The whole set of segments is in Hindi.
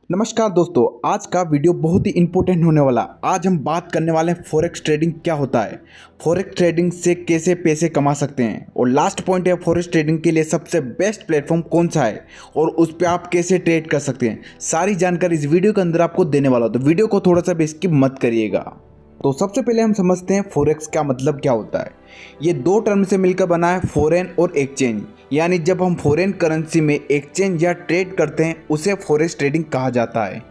नमस्कार दोस्तों, आज का वीडियो बहुत ही इंपॉर्टेंट होने वाला। आज हम बात करने वाले हैं फॉरेक्स ट्रेडिंग क्या होता है, फॉरेक्स ट्रेडिंग से कैसे पैसे कमा सकते हैं, और लास्ट पॉइंट है फॉरेक्स ट्रेडिंग के लिए सबसे बेस्ट प्लेटफॉर्म कौन सा है और उस पर आप कैसे ट्रेड कर सकते हैं। सारी जानकारी इस वीडियो के अंदर आपको देने वाला हो, तो वीडियो को थोड़ा सा भी स्किप मत करिएगा। तो सबसे पहले हम समझते हैं फॉरेक्स का मतलब क्या होता है। ये दो टर्म से मिलकर बना है, फॉरेन और एक्सचेंज। यानी जब हम फॉरेन करेंसी में एक्सचेंज या ट्रेड करते हैं उसे फॉरेक्स ट्रेडिंग कहा जाता है।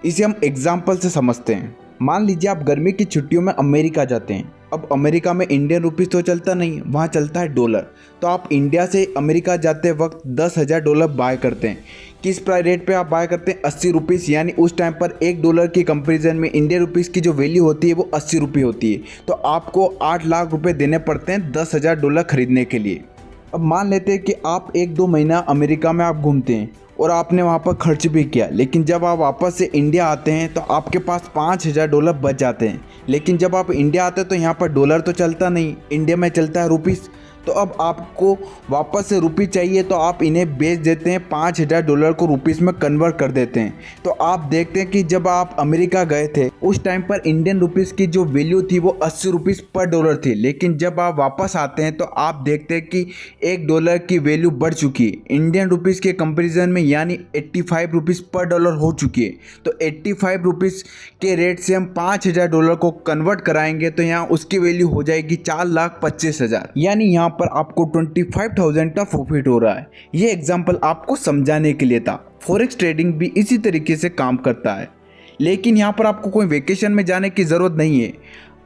इसे हम एग्जाम्पल से समझते हैं। मान लीजिए आप गर्मी की छुट्टियों में अमेरिका जाते हैं। अब अमेरिका में इंडियन रुपीज़ तो चलता नहीं, वहाँ चलता है डॉलर। तो आप इंडिया से अमेरिका जाते वक्त 10,000 डॉलर बाय करते हैं। किस प्राइस रेट पे आप बाय करते हैं? 80 रुपीज़। यानी उस टाइम पर $1 की कंपेरिजन में इंडियन रुपीज़ की जो वैल्यू होती है वो 80 रुपये होती है। तो आपको 8 लाख रुपये देने पड़ते हैं 10,000 डॉलर खरीदने के लिए। अब मान लेते हैं कि आप 1-2 महीना अमेरिका में आप घूमते हैं और आपने वहाँ पर खर्च भी किया, लेकिन जब आप वापस से इंडिया आते हैं तो आपके पास 5,000 डॉलर बच जाते हैं। लेकिन जब आप इंडिया आते हैं तो यहाँ पर डॉलर तो चलता नहीं, इंडिया में चलता है रुपीज़। तो अब आपको वापस से रुपये चाहिए तो आप इन्हें बेच देते हैं, 5,000 डॉलर को रुपीज़ में कन्वर्ट कर देते हैं। तो आप देखते हैं कि जब आप अमेरिका गए थे उस टाइम पर इंडियन रुपीज़ की जो वैल्यू थी वो 80 रुपीज़ पर डॉलर थी। लेकिन जब आप वापस आते हैं तो आप देखते हैं कि $1 की वैल्यू बढ़ चुकी है इंडियन रुपीज़ के कंपेरिजन में, यानी 85 रुपीज़ पर डॉलर हो चुकी है। तो 85 रुपीज़ के रेट से हम 5,000 डॉलर को कन्वर्ट कराएंगे तो यहाँ उसकी वैल्यू हो जाएगी 4,25,000। यानी यहाँ पर आपको 25,000 का प्रॉफिट हो रहा है। ये एग्जांपल आपको समझाने के लिए था। फॉरेक्स ट्रेडिंग भी इसी तरीके से काम करता है, लेकिन यहाँ पर आपको कोई वेकेशन में जाने की ज़रूरत नहीं है।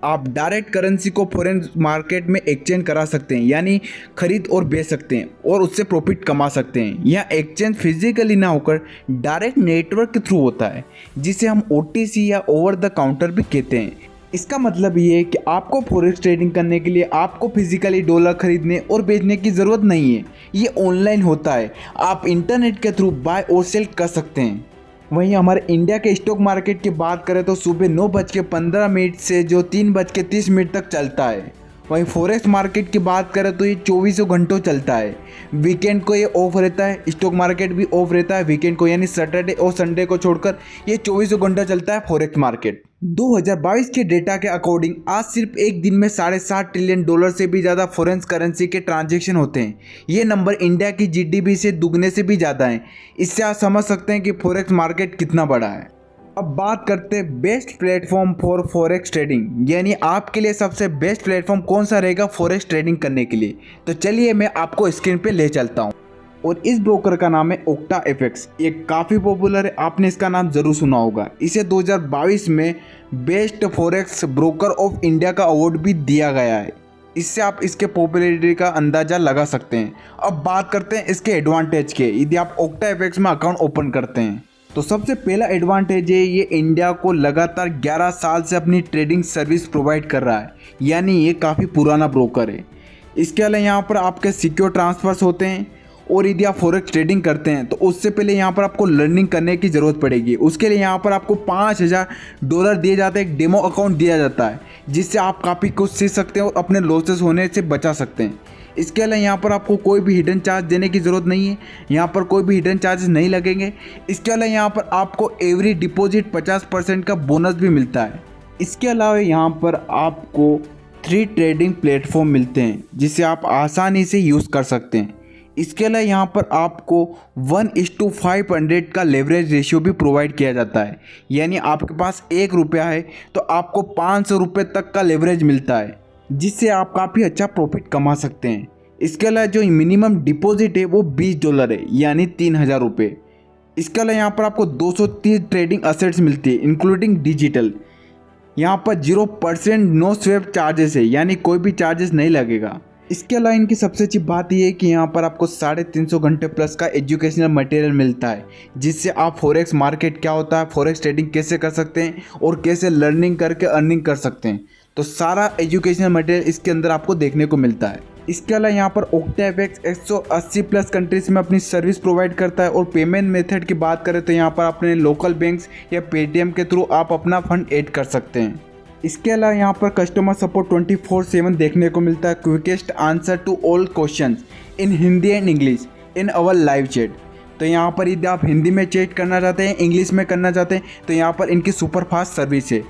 आप डायरेक्ट करेंसी को फॉरेन मार्केट में एक्सचेंज करा सकते हैं, यानी खरीद और बेच सकते हैं और उससे प्रॉफिट कमा सकते हैं। यह एक्सचेंज फिजिकली ना होकर डायरेक्ट नेटवर्क के थ्रू होता है, जिसे हम OTC या ओवर द काउंटर भी कहते हैं। इसका मतलब ये है कि आपको फॉरेक्स ट्रेडिंग करने के लिए आपको फिजिकली डॉलर खरीदने और बेचने की ज़रूरत नहीं है। ये ऑनलाइन होता है, आप इंटरनेट के थ्रू बाय और सेल कर सकते हैं। वहीं हमारे इंडिया के स्टॉक मार्केट की बात करें तो सुबह 9:15 से जो 3:30 तक चलता है। वहीं फॉरेक्स मार्केट की बात करें तो ये 24 घंटों चलता है। वीकेंड को ये ऑफ रहता है, स्टॉक मार्केट भी ऑफ रहता है वीकेंड को, यानी सैटरडे और संडे को छोड़कर ये 24 घंटा चलता है फॉरेक्स मार्केट। 2022 के डेटा के अकॉर्डिंग आज सिर्फ एक दिन में $7.5 ट्रिलियन से भी ज़्यादा फॉरेन करेंसी के ट्रांजैक्शन होते हैं। ये नंबर इंडिया की GDP से दुगने से भी ज़्यादा है। इससे आप समझ सकते हैं कि फॉरेक्स मार्केट कितना बड़ा है। अब बात करते हैं best platform for forex trading, यानी आपके लिए सबसे बेस्ट प्लेटफॉर्म कौन सा रहेगा फॉरेक्स ट्रेडिंग करने के लिए। तो चलिए मैं आपको स्क्रीन पे ले चलता हूँ, और इस ब्रोकर का नाम है OctaFX। ये काफ़ी पॉपुलर है, आपने इसका नाम ज़रूर सुना होगा। इसे 2022 में best forex broker of India का अवार्ड भी दिया गया है। इससे आप इसके पॉपुलैरिटी का अंदाज़ा लगा सकते हैं। अब बात करते हैं इसके एडवांटेज के। यदि आप OctaFX में अकाउंट ओपन करते हैं तो सबसे पहला एडवांटेज है ये इंडिया को लगातार 11 साल से अपनी ट्रेडिंग सर्विस प्रोवाइड कर रहा है, यानी ये काफ़ी पुराना ब्रोकर है। इसके अलावा यहाँ पर आपके सिक्योर ट्रांसफर्स होते हैं, और यदि आप फॉरेक्स ट्रेडिंग करते हैं तो उससे पहले यहाँ पर आपको लर्निंग करने की ज़रूरत पड़ेगी। उसके लिए यहाँ पर आपको $5,000 दिए जाते हैं, एक डेमो अकाउंट दिया जाता है, जिससे आप काफ़ी कुछ सीख सकते हैं और अपने लॉसेस होने से बचा सकते हैं। इसके अलावा यहाँ पर आपको कोई भी हिडन चार्ज देने की ज़रूरत नहीं है, यहाँ पर कोई भी हिडन चार्जेस नहीं लगेंगे। इसके अलावा यहाँ पर आपको एवरी डिपॉजिट 50% का बोनस भी मिलता है। इसके अलावा यहाँ पर आपको 3 ट्रेडिंग प्लेटफॉर्म मिलते हैं जिसे आप आसानी से यूज़ कर सकते हैं। इसके अलावा यहाँ पर आपको 1:500 का लेवरेज रेशियो भी प्रोवाइड किया जाता है, यानी आपके पास ₹1 है तो आपको ₹500 तक का लेवरेज मिलता है, जिससे आप काफ़ी अच्छा प्रॉफिट कमा सकते हैं। इसके अलावा जो मिनिमम डिपॉजिट है वो $20 है, यानी ₹3,000। इसके अलावा यहाँ पर आपको 230 ट्रेडिंग असेट्स मिलती है इंक्लूडिंग डिजिटल। यहाँ पर 0% नो स्वेप चार्जेस है, यानी कोई भी चार्जेस नहीं लगेगा। इसके अलावा इनकी सबसे अच्छी बात यह है कि यहाँ पर आपको 350 घंटे प्लस का एजुकेशनल मटेरियल मिलता है, जिससे आप फॉरेक्स मार्केट क्या होता है, फॉरेक्स ट्रेडिंग कैसे कर सकते हैं और कैसे लर्निंग करके अर्निंग कर सकते हैं। तो सारा एजुकेशनल मटेरियल इसके अंदर आपको देखने को मिलता है। इसके अलावा यहाँ पर OctaFX 180 प्लस कंट्रीज में अपनी सर्विस प्रोवाइड करता है। और पेमेंट मेथड की बात करें तो यहाँ पर अपने लोकल बैंक्स या पेटीएम के थ्रू आप अपना फंड ऐड कर सकते हैं। इसके अलावा यहाँ पर कस्टमर सपोर्ट 24/7 देखने को मिलता है। Quickest answer to all questions in Hindi and English in our live chat. तो यहाँ पर यदि आप हिंदी में चेक करना चाहते हैं, इंग्लिश में करना चाहते हैं, तो यहाँ पर इनकी सुपर फास्ट सर्विस है।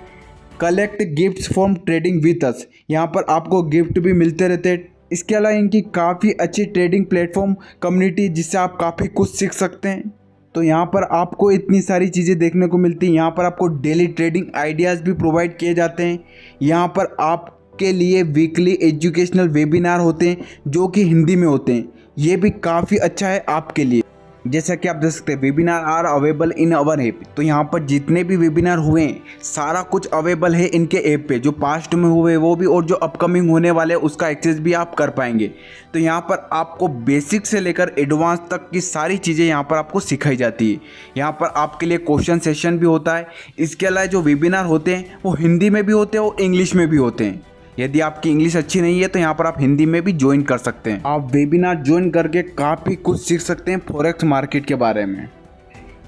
Collect gifts from trading with us, यहाँ पर आपको गिफ्ट भी मिलते रहते हैं। इसके अलावा इनकी काफ़ी अच्छी ट्रेडिंग प्लेटफॉर्म कम्युनिटी, जिससे आप काफ़ी कुछ सीख सकते हैं। तो यहाँ पर आपको इतनी सारी चीज़ें देखने को मिलती हैं। यहाँ पर आपको डेली ट्रेडिंग आइडियाज़ भी प्रोवाइड किए जाते हैं। यहाँ पर आपके लिए वीकली एजुकेशनल वेबिनार होते हैं जो कि हिंदी में होते हैं। ये भी काफ़ी अच्छा है आपके लिए। जैसा कि आप देख सकते हैं, webinar are available in our app. तो यहाँ पर जितने भी वेबिनार हुए हैं सारा कुछ अवेलेबल है इनके ऐप पे। जो पास्ट में हुए वो भी, और जो अपकमिंग होने वाले उसका एक्सेस भी आप कर पाएंगे। तो यहाँ पर आपको बेसिक से लेकर एडवांस तक की सारी चीज़ें यहाँ पर आपको सिखाई जाती है। यहाँ पर आपके लिए क्वेश्चन सेशन भी होता है। इसके अलावा जो वेबिनार होते हैं वो हिंदी में भी होते हैं और इंग्लिश में भी होते हैं। यदि आपकी इंग्लिश अच्छी नहीं है तो यहाँ पर आप हिंदी में भी ज्वाइन कर सकते हैं। आप वेबिनार ज्वाइन करके काफ़ी कुछ सीख सकते हैं फॉरेक्स मार्केट के बारे में।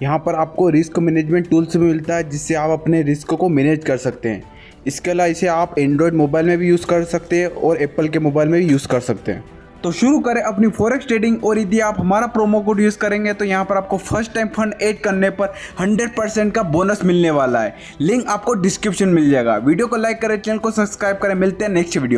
यहाँ पर आपको रिस्क मैनेजमेंट टूल्स भी मिलता है, जिससे आप अपने रिस्क को मैनेज कर सकते हैं। इसके अलावा इसे आप एंड्रॉयड मोबाइल में भी यूज़ कर सकते हैं और एप्पल के मोबाइल में भी यूज़ कर सकते हैं। तो शुरू करें अपनी फॉरेक्स ट्रेडिंग। और यदि आप हमारा प्रोमो कोड यूज़ करेंगे तो यहाँ पर आपको फर्स्ट टाइम फंड ऐड करने पर 100% का बोनस मिलने वाला है। लिंक आपको डिस्क्रिप्शन मिल जाएगा। वीडियो को लाइक करें, चैनल को सब्सक्राइब करें। मिलते हैं नेक्स्ट वीडियो।